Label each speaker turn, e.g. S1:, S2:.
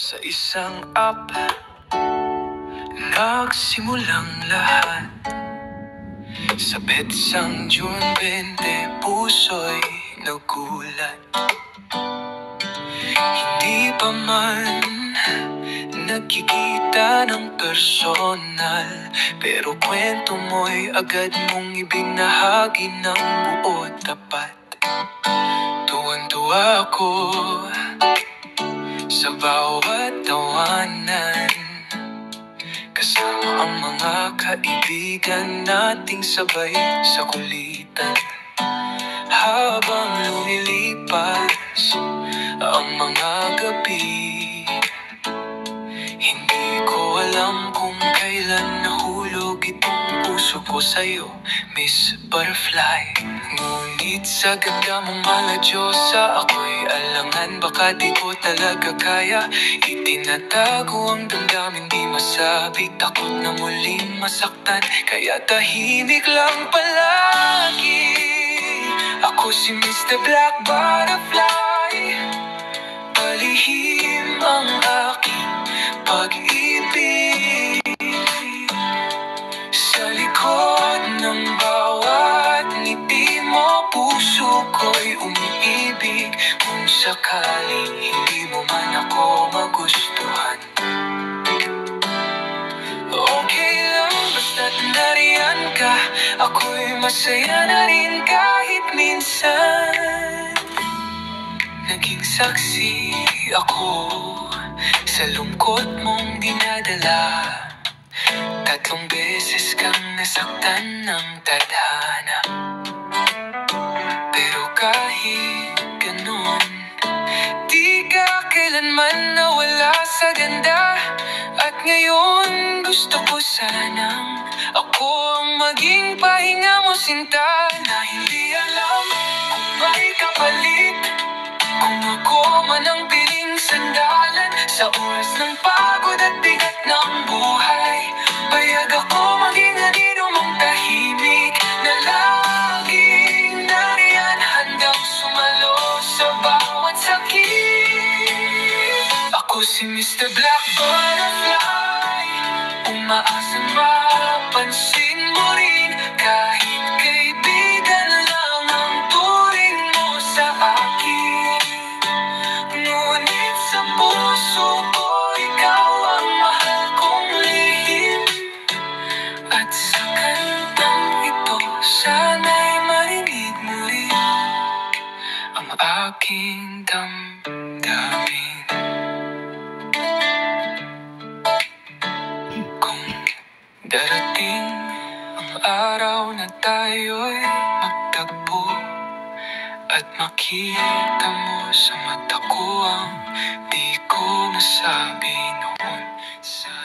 S1: Sa isang app, nagsimulang lahat. Sa petsang June 20, puso'y nagulat. Hindi pa man nagkikita ng personal, pero kwento mo'y agad mong ibinahagi ng buo tapat. Tuwan-tuwa ako sa bawat tawanan, kasama ang mga kaibigan nating sabay sa kulitan. Habang lumilipas ang mga gabi, hindi ko alam kung kailan nahulog itong puso ko sa'yo, Miss Butterfly. Ngunit sa ganda mong maladyosa, ako'y alangan, baka di ko talaga kaya. Itinatago ang damdamin, di masabi, takot na muling masaktan, kaya tahimik lang palagi. Ako si Mr. Black Butterfly, palihim ang aking pag-ibig. Sa likod ng bawat ngiti mo, puso ko'y umiibig. Kung sakaling hindi mo man ako magustuhan, okay lang, basta't nariyan ka. Ako'y masaya na rin kahit minsan naging saksi ako sa lungkot mong dinadala. 3 beses kang nasaktan ng tadhana, pero kahit ganun, di ka kailanman nawala sa ganda. At ngayon gusto ko sanang ako ang maging pahinga mo, sinta, na hindi alam kung may kapalit. Kung ako man ang piling sandalan sa oras ng pagod at bigat ng buhay, payag ako maging anino mong tahimik na laging nariyan, handang sumalo sa bawat sakit. Ako si Mr. Black Butterfly, umaasang mapansin mo rin, kahit kaibigan lang ang turing mo sa akin. Ngunit sa puso ko, ikaw ang mahal kong lihim. At sa kantang ito, sana'y marinig mo rin ang aking damdamin. Kung darating ang araw na tayo'y magtagpo, at makita mo sa mata ko ang di ko masabi noon sa